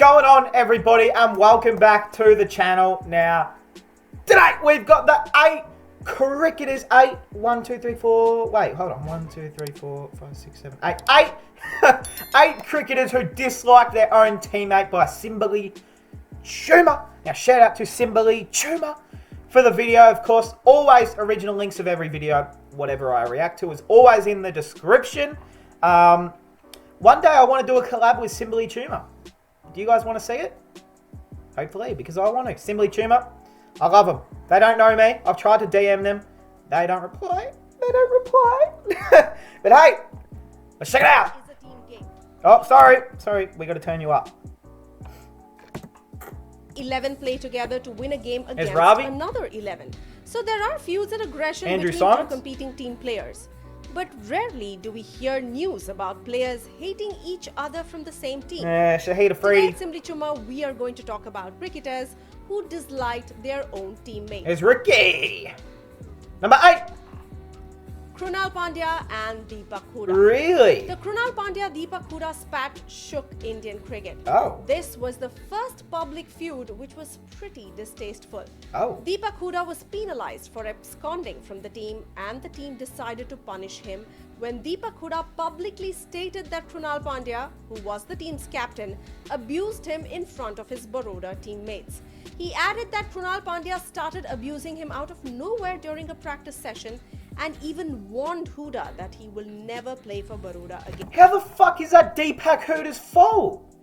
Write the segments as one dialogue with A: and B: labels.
A: going on, everybody, and welcome back to the channel. Now, today we've got the 8 cricketers. 8, 1, 2, 3, 4. Wait, hold on. 1, 2, 3, 4, 5, 6, 7, 8. 8 cricketers who dislike their own teammate by Simberly Chuma. Now, shout out to Simberly Chuma for the video. Of course, always original links of every video, whatever I react to, is always in the description. One day I want to do a collab with Simberly Chuma. Do you guys want to see it? Hopefully, because I want to. Simberly Chuma, I love them. They don't know me. I've tried to DM them. They don't reply. But hey, let's check it out. Oh, sorry. We got to turn you up.
B: 11 play together to win a game against another 11. So there are feuds and aggression between two competing team players. But rarely do we hear news about players hating each other from the same team.
A: Shahid Afridi.
B: Today at Simberly Chuma, we are going to talk about cricketers who disliked their own teammates.
A: It's Ricky. Number 8.
B: Krunal Pandya and Deepak Hooda.
A: Really?
B: The Krunal Pandya-Deepak Hooda spat shook Indian cricket.
A: Oh.
B: This was the first public feud which was pretty distasteful.
A: Oh.
B: Deepak Hooda was penalized for absconding from the team, and the team decided to punish him when Deepak Hooda publicly stated that Krunal Pandya, who was the team's captain, abused him in front of his Baroda teammates. He added that Krunal Pandya started abusing him out of nowhere during a practice session, and even warned Hooda that he will never play for Baroda again.
A: How the fuck is that Deepak Hooda's fault?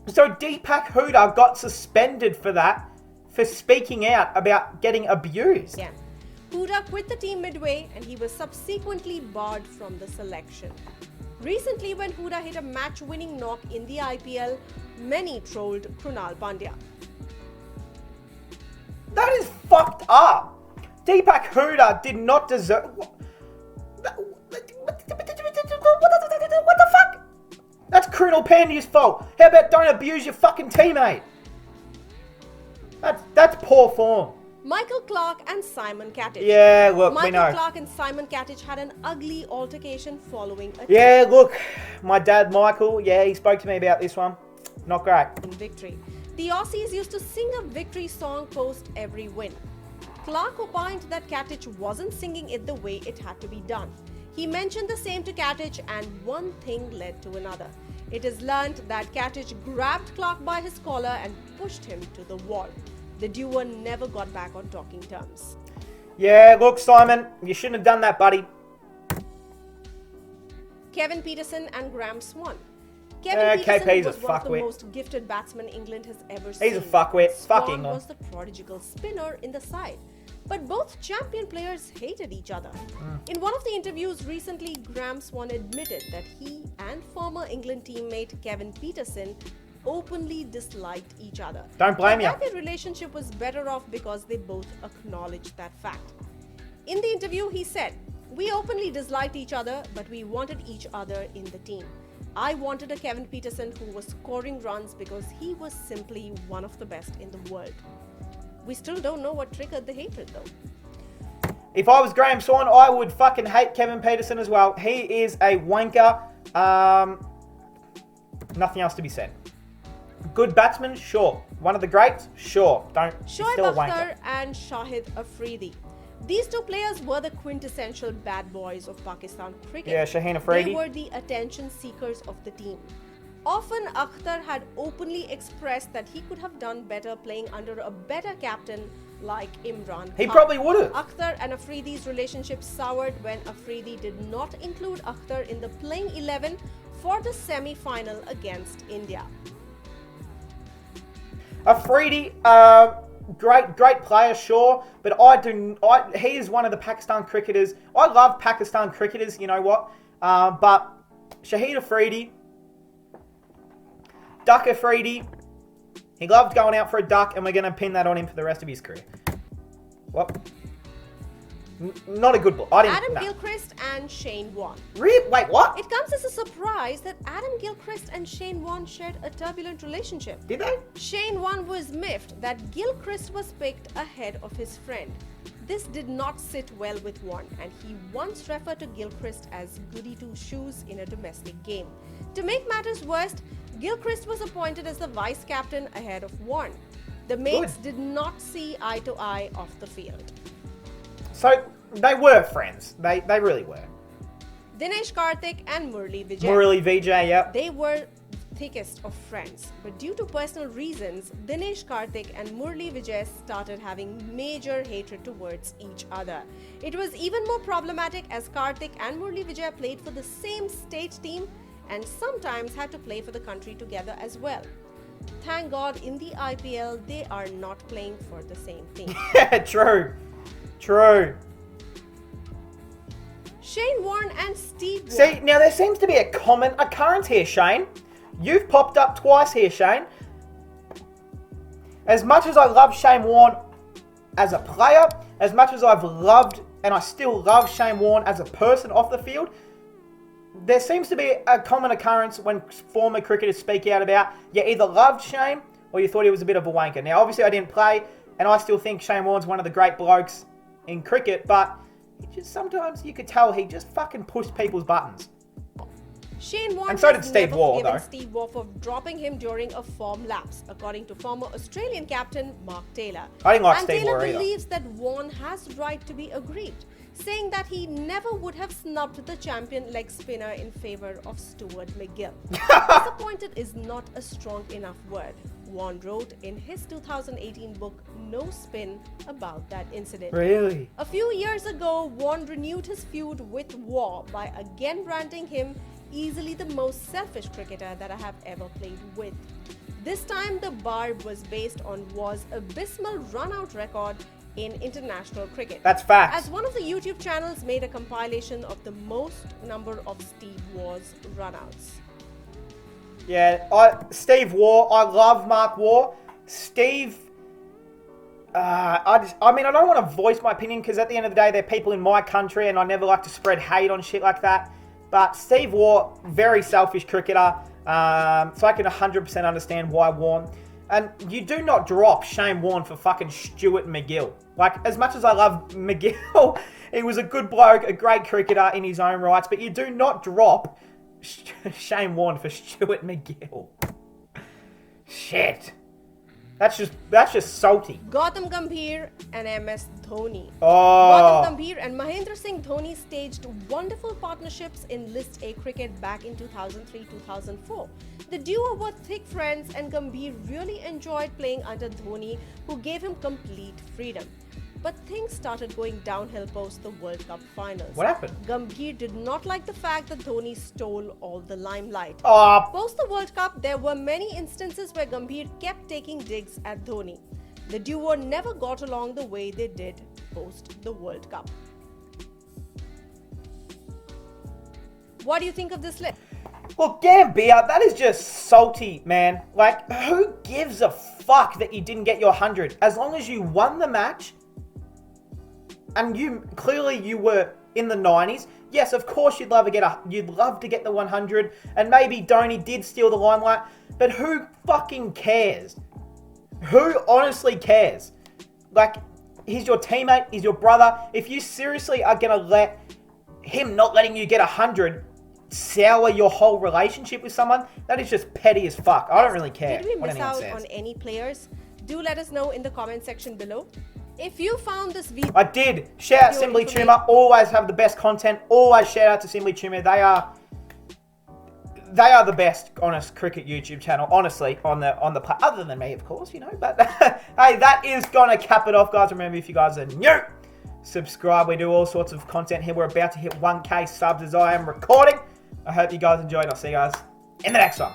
A: So Deepak Hooda got suspended for that, for speaking out about getting abused.
B: Yeah. Hooda quit the team midway, and he was subsequently barred from the selection. Recently, when Hooda hit a match-winning knock in the IPL, many trolled Krunal Pandya.
A: That is fucked up. Deepak Hooda did not deserve... What the fuck? That's Krunal Pandya's fault. How about don't abuse your fucking teammate? That's poor form.
B: Michael Clarke and Simon Catich.
A: Yeah, look, we know.
B: Michael Clarke and Simon Catich had an ugly altercation following a
A: Yeah, look, my dad Michael, he spoke to me about this one. Not great.
B: in victory. The Aussies used to sing a victory song post every win. Clarke opined that Catich wasn't singing it the way it had to be done. He mentioned the same to Catich, and one thing led to another. It is learned that Catich grabbed Clarke by his collar and pushed him to the wall. The duo never got back on talking terms.
A: Yeah, look, Simon, you shouldn't have done that, buddy.
B: Kevin Pietersen and Graham Swan. Kevin
A: KP's
B: Pietersen was
A: a
B: one of the
A: fucktwit.
B: most gifted batsmen England has ever seen.
A: He's a fuckwit. Fuck
B: Swan
A: England.
B: was the prodigal spinner in the side. But both champion players hated each other. In one of the interviews recently, Graham Swan admitted that he and former England teammate Kevin Pietersen openly disliked each other.
A: Don't blame you.
B: But their relationship was better off because they both acknowledged that fact. In the interview, he said, "We openly disliked each other, but we wanted each other in the team. I wanted a Kevin Pietersen who was scoring runs because he was simply one of the best in the world." We still don't know what triggered the hatred though.
A: If I was Graham Swan, I would fucking hate Kevin Pietersen as well. He is a wanker. Nothing else to be said. Good batsman, sure. One of the greats, sure. He's
B: Shoaib
A: still a wanker.
B: Akhtar and Shahid Afridi. These two players were the quintessential bad boys of Pakistan cricket.
A: Yeah, Shaheen Afridi.
B: They were the attention seekers of the team. Often Akhtar had openly expressed that he could have done better playing under a better captain like Imran Khan.
A: He probably would have.
B: Akhtar and Afridi's relationship soured when Afridi did not include Akhtar in the playing 11 for the semi-final against India.
A: Afridi, great player, sure, but he is one of the Pakistan cricketers. I love Pakistan cricketers, you know what? But Shahid Afridi, Duck Afridi, he loved going out for a duck, and we're going to pin that on him for the rest of his career. What? Not a good ball.
B: Adam Gilchrist and Shane Warne.
A: Really? Wait, what?
B: It comes as a surprise that Adam Gilchrist and Shane Warne shared a turbulent relationship.
A: Did they?
B: Shane Warne was miffed that Gilchrist was picked ahead of his friend. This did not sit well with Warne, and he once referred to Gilchrist as goody two-shoes in a domestic game. To make matters worse, Gilchrist was appointed as the vice captain ahead of Warne. The mates did not see eye to eye off the field.
A: So, they were friends. They really were.
B: Dinesh Karthik and Murli Vijay.
A: Murli Vijay, yep.
B: They were thickest of friends, but due to personal reasons, Dinesh Karthik and Murli Vijay started having major hatred towards each other. It was even more problematic as Karthik and Murli Vijay played for the same state team and sometimes had to play for the country together as well. Thank God in the IPL they are not playing for the same team.
A: Yeah, true.
B: Shane Warne and Steve Warne.
A: See, now there seems to be a common occurrence here, Shane. You've popped up twice here, Shane. As much as I love Shane Warne as a player, as much as I've loved and I still love Shane Warne as a person off the field, there seems to be a common occurrence when former cricketers speak out about you either loved Shane or you thought he was a bit of a wanker. Now, obviously, I didn't play, and I still think Shane Warne's one of the great blokes in cricket, but sometimes you could tell he just fucking pushed people's buttons.
B: Shane Warne
A: and so did
B: has
A: Steve
B: never
A: Waugh,
B: forgiven
A: though.
B: Steve Waugh for dropping him during a form lapse, according to former Australian captain Mark Taylor.
A: I didn't like
B: and
A: Steve
B: Taylor
A: Waugh either.
B: believes that Warne has the right to be aggrieved, saying that he never would have snubbed the champion leg spinner in favour of Stuart McGill. Disappointed is not a strong enough word. Warne wrote in his 2018 book No Spin about that incident.
A: Really?
B: A few years ago, Warne renewed his feud with Waugh by again branding him easily the most selfish cricketer that I have ever played with. This time, the barb was based on Waugh's abysmal run-out record in international cricket.
A: That's facts.
B: As one of the YouTube channels made a compilation of the most number of Steve Waugh's run-outs.
A: Yeah, Steve Waugh. I love Mark Waugh. Steve. I don't want to voice my opinion because at the end of the day, they're people in my country, and I never like to spread hate on shit like that. But Steve Waugh, very selfish cricketer. So I can 100% understand why Warne. And you do not drop Shane Warne for fucking Stuart McGill. Like, as much as I love McGill, he was a good bloke, a great cricketer in his own rights. But you do not drop Shane Warne for Stuart McGill. Shit. That's just salty.
B: Gautam Gambhir and MS Dhoni.
A: Oh.
B: Gautam Gambhir and Mahendra Singh Dhoni staged wonderful partnerships in List A cricket back in 2003-2004. The duo were thick friends and Gambhir really enjoyed playing under Dhoni, who gave him complete freedom. But things started going downhill post the World Cup finals.
A: What happened?
B: Gambhir did not like the fact that Dhoni stole all the limelight.
A: Oh.
B: Post the World Cup, there were many instances where Gambhir kept taking digs at Dhoni. The duo never got along the way they did post the World Cup. What do you think of this list?
A: Well, Gambia, that is just salty, man. Like, who gives a fuck that you didn't get your 100? As long as you won the match, and you were in the 90s. Yes, of course you'd love to get the 100, and maybe Dhoni did steal the limelight, but who fucking cares? Who honestly cares? Like, he's your teammate, he's your brother. If you seriously are gonna let him not letting you get 100 sour your whole relationship with someone, that is just petty as fuck. I don't really care.
B: Did we
A: what
B: miss
A: anyone
B: out
A: says.
B: on any players? Do let us know in the comment section below. If you found this video...
A: I did. Shout out Simply Tumor. Always have the best content. Always shout out to Simply Tumor. They are the best honest cricket YouTube channel, honestly, on the other than me, of course, you know. But hey, that is gonna cap it off, guys. Remember, if you guys are new, subscribe. We do all sorts of content here. We're about to hit 1K subs as I am recording. I hope you guys enjoyed. I'll see you guys in the next one.